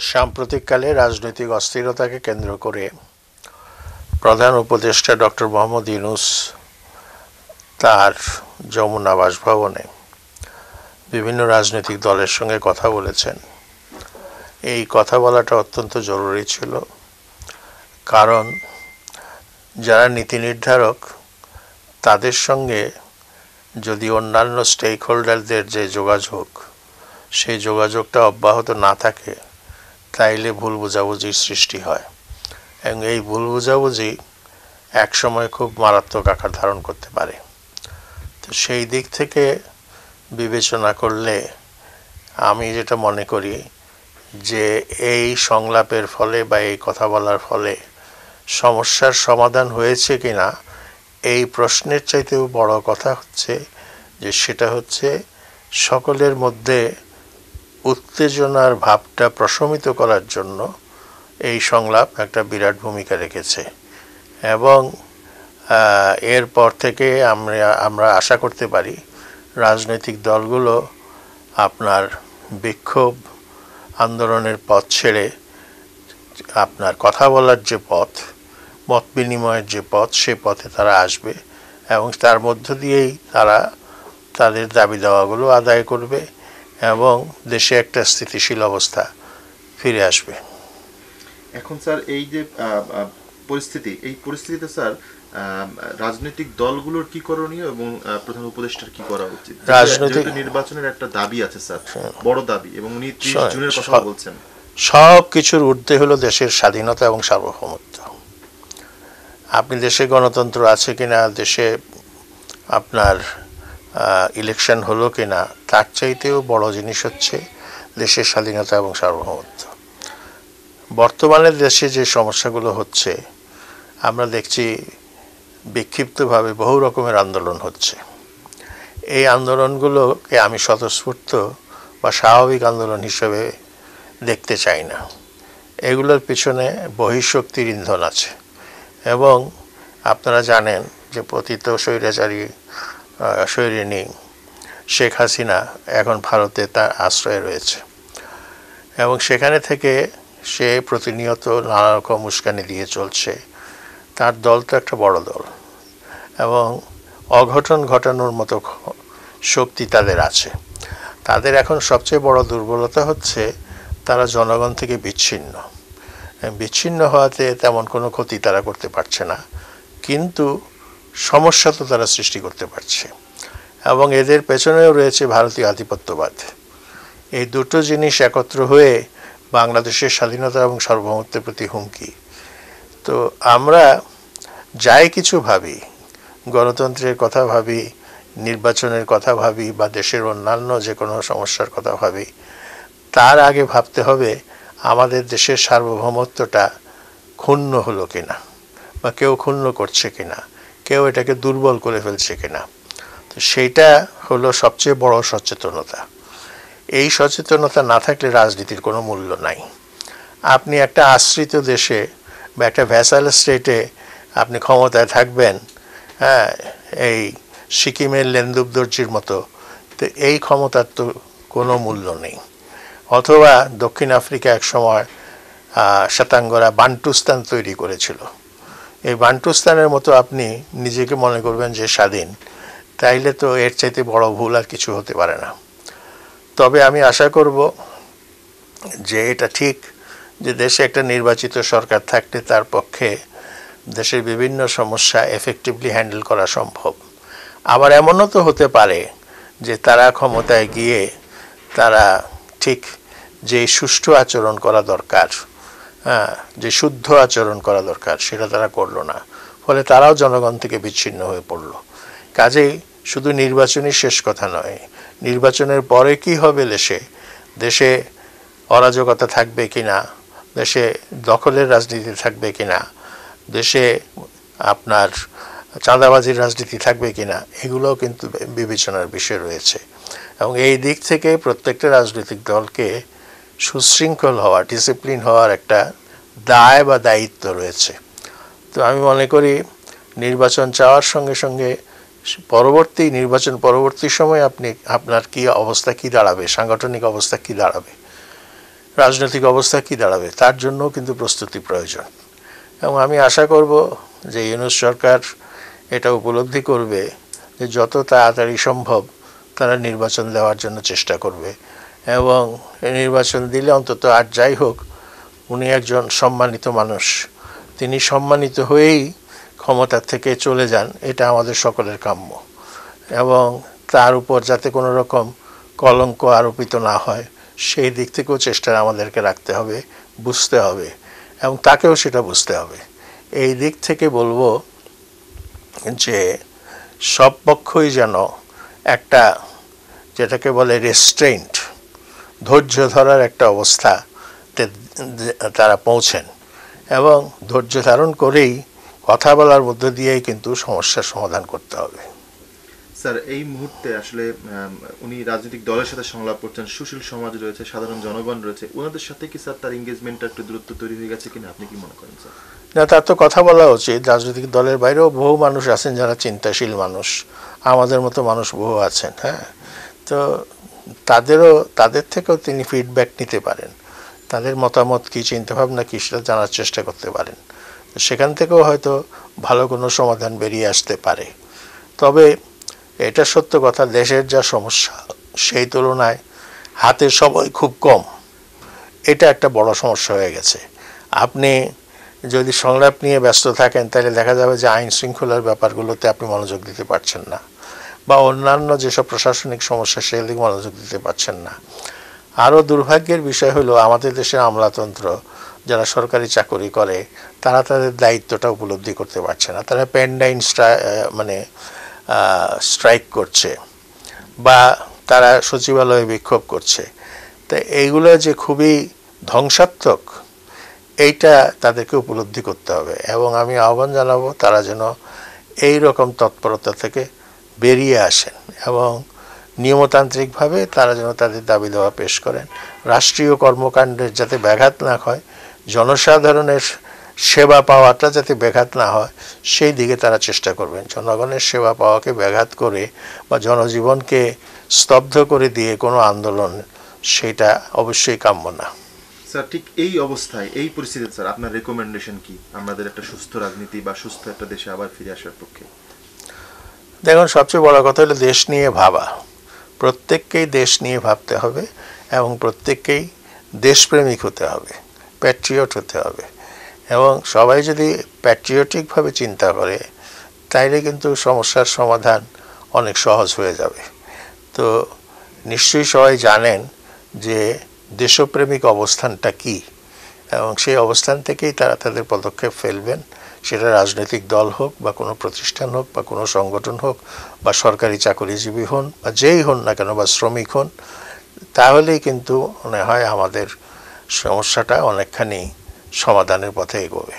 সাম্প্রতিককালে রাজনৈতিক অস্থিরতাকে কেন্দ্র করে প্রধান উপদেষ্টা ডক্টর মোহাম্মদ ইউনূস তার যমুনা বাসভবনে বিভিন্ন রাজনৈতিক দলের সঙ্গে কথা বলেছেন। এই কথা বলাটা অত্যন্ত জরুরি ছিল, কারণ যারা নীতি নির্ধারক তাদের সঙ্গে যদি অন্যান্য স্টেক হোল্ডারদের যে যোগাযোগ, সেই যোগাযোগটা অব্যাহত না থাকে তাইলে ভুল বোঝাবুঝির সৃষ্টি হয় এবং এই ভুল বোঝাবুঝি একসময় খুব মারাত্মক আকার ধারণ করতে পারে। তো সেই দিক থেকে বিবেচনা করলে আমি যেটা মনে করি যে এই সংলাপের ফলে বা এই কথা বলার ফলে সমস্যার সমাধান হয়েছে কিনা এই প্রশ্নের চাইতেও বড় কথা হচ্ছে যে সেটা হচ্ছে সকলের মধ্যে উত্তেজনার ভাবটা প্রশমিত করার জন্য এই সংলাপ একটা বিরাট ভূমিকা রেখেছে এবং এরপর থেকে আমরা আশা করতে পারি রাজনৈতিক দলগুলো আপনার বিক্ষোভ আন্দোলনের পথ ছেড়ে আপনার কথা বলার যে পথ, মত বিনিময়ের যে পথ, সে পথে তারা আসবে এবং তার মধ্য দিয়েই তারা তাদের দাবি দাওয়াগুলো আদায় করবে এবং দেশে একটা স্থিতিশীল অবস্থা ফিরে আসবে। এখন স্যার এই যে এই পরিস্থিতিতে স্যার রাজনৈতিক দলগুলোর কি করণীয় এবং প্রধান উপদেষ্টার কি করা উচিত? রাজনৈতিক নির্বাচনের একটা দাবি আছে স্যার, বড় দাবি, এবং উনি 30 জুনের কথা বলছেন। সব কিছুর ঊর্ধ্বে হলো দেশের স্বাধীনতা এবং সার্বভৌমত্ব। আপনি দেশে গণতন্ত্র আছে কিনা, দেশে আপনার ইলেকশন হলো কিনা, তার চাইতেও বড় জিনিস হচ্ছে দেশের স্বাধীনতা এবং সার্বভৌমত্ব। বর্তমানে দেশে যে সমস্যাগুলো হচ্ছে আমরা দেখছি, বিক্ষিপ্তভাবে বহু রকমের আন্দোলন হচ্ছে। এই আন্দোলনগুলোকে আমি স্বতঃস্ফূর্ত বা স্বাভাবিক আন্দোলন হিসেবে দেখতে চাই না। এগুলোর পিছনে বহিঃশক্তির ইন্ধন আছে এবং আপনারা জানেন যে পতিত স্বৈরিণী শেখ হাসিনা এখন ভারতে তার আশ্রয়ে রয়েছে এবং সেখানে থেকে সে প্রতিনিয়ত নানা রকম উস্কানি দিয়ে চলছে। তার দল তো একটা বড় দল এবং অঘটন ঘটানোর মতো শক্তি তাদের আছে। তাদের এখন সবচেয়ে বড় দুর্বলতা হচ্ছে তারা জনগণ থেকে বিচ্ছিন্ন হওয়াতে তেমন কোনো ক্ষতি তারা করতে পারছে না, কিন্তু সমস্যা তো তারা সৃষ্টি করতে পারছে এবং এদের পেছনেও রয়েছে ভারতীয় আধিপত্যবাদ। এই দুটো জিনিস একত্র হয়ে বাংলাদেশের স্বাধীনতা এবং সার্বভৌমত্বের প্রতি হুমকি। তো আমরা যাই কিছু ভাবি, গণতন্ত্রের কথা ভাবি, নির্বাচনের কথা ভাবি বা দেশের অন্যান্য যে কোনো সমস্যার কথা ভাবি, তার আগে ভাবতে হবে আমাদের দেশের সার্বভৌমত্বটা ক্ষুণ্ণ হলো কিনা বা কেউ ক্ষুণ্ণ করছে কিনা, কেউ এটাকে দুর্বল করে ফেলছে কিনা। তো সেইটা হলো সবচেয়ে বড় সচেতনতা। এই সচেতনতা না থাকলে রাজনীতির কোনো মূল্য নাই। আপনি একটা আশ্রিত দেশে বা একটা ভ্যাসাল স্টেটে আপনি ক্ষমতায় থাকবেন, হ্যাঁ, এই সিকিমের লেন্দুবদর্জির মতো, তো এই ক্ষমতার তো কোনো মূল্য নেই। অথবা দক্ষিণ আফ্রিকা এক সময় শ্বেতাঙ্গরা বান্টুস্তান তৈরি করেছিল, এই বান্টুস্তানের মতো আপনি নিজেকে মনে করবেন যে স্বাধীন, তাইলে তো এর চাইতে বড় ভুল আর কিছু হতে পারে না। তবে আমি আশা করব যে এটা ঠিক যে দেশে একটা নির্বাচিত সরকার থাকলে তার পক্ষে দেশের বিভিন্ন সমস্যা এফেক্টিভলি হ্যান্ডেল করা সম্ভব। আবার এমনও তো হতে পারে যে তারা ক্ষমতায় গিয়ে তারা ঠিক যে সুষ্ঠু আচরণ করা দরকার, হ্যাঁ, যে শুদ্ধ আচরণ করা দরকার, সেটা তারা করলো না, ফলে তারাও জনগণ থেকে বিচ্ছিন্ন হয়ে পড়ল। কাজেই শুধু নির্বাচনই শেষ কথা নয়, নির্বাচনের পরে কি হবে দেশে অরাজকতা থাকবে কিনা, দেশে দখলের রাজনীতি থাকবে কিনা, দেশে আপনার চাঁদাবাজির রাজনীতি থাকবে কিনা, এগুলোও কিন্তু বিবেচনার বিষয় রয়েছে এবং এই দিক থেকে প্রত্যেকটা রাজনৈতিক দলকে সুশৃঙ্খল হওয়া, ডিসিপ্লিন হওয়ার একটা দায় বা দায়িত্ব রয়েছে। তো আমি মনে করি নির্বাচন চাওয়ার সঙ্গে সঙ্গে নির্বাচন পরবর্তী সময়ে আপনার কি অবস্থা কি দাঁড়াবে, সাংগঠনিক অবস্থা কি দাঁড়াবে, রাজনৈতিক অবস্থা কি দাঁড়াবে তার জন্য কিন্তু প্রস্তুতি প্রয়োজন। এবং আমি আশা করব যে ইউনূস সরকার এটা উপলব্ধি করবে যে যত তাড়াতাড়ি সম্ভব তারা নির্বাচন দেওয়ার জন্য চেষ্টা করবে, এবং নির্বাচন দিলে অন্তত আর যাই হোক উনি একজন সম্মানিত মানুষ, তিনি সম্মানিত হয়েই ক্ষমতা থেকে চলে যান, এটা আমাদের সকলের কাম্য। এবং তার উপর যাতে কোনো রকম কলঙ্ক আরোপিত না হয় সেই দিক থেকেও চেষ্টা আমাদেরকে রাখতে হবে, বুঝতে হবে, এবং তাকেও সেটা বুঝতে হবে। এই দিক থেকে বলবো যে সব পক্ষই যেন একটা যেটাকে বলে রেস্ট্রেইন্ট, ধৈর্য ধরার একটা অবস্থাতে তারা পৌঁছেন, এবং ধৈর্য ধারণ করেই কথা বলার মধ্য দিয়েই কিন্তু সমস্যার সমাধান করতে হবে। স্যার এই মুহূর্তে আসলে উনি রাজনৈতিক দলের সাথে সংলাপ করছেন, সুশীল সমাজ রয়েছে, সাধারণ জনগণ রয়েছে, ওনাদের সাথে কি স্যার তার এঙ্গেজমেন্টটা একটু দূরত্ব তৈরি হয়ে গেছে কিনা আপনি কি মনে করেন স্যার? না, তার তো কথা বলা উচিত। রাজনৈতিক দলের বাইরেও বহু মানুষ আছেন যারা চিন্তাশীল মানুষ, আমাদের মতো মানুষ বহু আছেন। হ্যাঁ, তো তাদের থেকেও তিনি ফিডব্যাক নিতে পারেন, তাদের মতামত কী, চিন্তাভাবনা কী সেটা জানার চেষ্টা করতে পারেন। সেখান থেকেও হয়তো ভালো কোনো সমাধান বেরিয়ে আসতে পারে। তবে এটা সত্য কথা, দেশের যা সমস্যা সেই তুলনায় হাতে সময় খুব কম, এটা একটা বড় সমস্যা হয়ে গেছে। আপনি যদি সংলাপ নিয়ে ব্যস্ত থাকেন তাহলে দেখা যাবে যে আইন শৃঙ্খলার ব্যাপারগুলোতে আপনি মনোযোগ দিতে পারছেন না, বা অন্যান্য যেসব প্রশাসনিক সমস্যা সেদিকে মনোযোগ দিতে পারছেন না। আরও দুর্ভাগ্যের বিষয় হলো আমাদের দেশের আমলাতন্ত্র যারা সরকারি চাকরি করে তারা তাদের দায়িত্বটা উপলব্ধি করতে পারছে না। তারা পেনডাইন স্ট্রাইক করছে, বা তারা সচিবালয়ে বিক্ষোভ করছে। তো এইগুলো যে খুবই ধ্বংসাত্মক, এইটা তাদেরকে উপলব্ধি করতে হবে। এবং আমি আহ্বান জানাবো তারা যেন এই রকম তৎপরতা থেকে বেরিয়ে আসেন, এবং নিয়মতান্ত্রিকভাবে তারা যেন তাদের দাবি দাওয়া পেশ করেন। রাষ্ট্রীয় কর্মকাণ্ডের যাতে ব্যাঘাত না হয়, জনসাধারণের সেবা পাওয়াটা যাতে ব্যাঘাত না হয় সেই দিকে তারা চেষ্টা করবেন। জনগণের সেবা পাওয়াকে ব্যাঘাত করে বা জনজীবনকে স্তব্ধ করে দিয়ে কোনো আন্দোলন, সেটা অবশ্যই কাম্য না। স্যার ঠিক এই অবস্থায়, এই পরিস্থিতিতে স্যার আপনার রেকমেন্ডেশন কি আমাদের একটা সুস্থ রাজনীতি বা সুস্থ একটা দেশে আবার ফিরে আসার পক্ষে? দেখুন, সবচেয়ে বড় কথা হলো দেশ নিয়ে ভাবা। প্রত্যেককেই দেশ নিয়ে ভাবতে হবে, এবং প্রত্যেককেই দেশপ্রেমিক হতে হবে, প্যাট্রিয়ট হতে হবে। এবং সবাই যদি প্যাট্রিয়টিকভাবে চিন্তা করে তাইলে কিন্তু সমস্যার সমাধান অনেক সহজ হয়ে যাবে। তো নিশ্চয়ই সবাই জানেন যে দেশপ্রেমিক অবস্থানটা কি, এবং সেই অবস্থান থেকেই তারা তাদের পদক্ষেপ ফেলবেন। সেটা রাজনৈতিক দল হোক, বা কোনো প্রতিষ্ঠান হোক, বা কোনো সংগঠন হোক, বা সরকারি চাকরিজীবী হন, বা যেই হন না কেন, বা শ্রমিক হন, তাহলেই কিন্তু মনে হয় আমাদের সমস্যাটা অনেকখানি সমাধানের পথে এগোবে।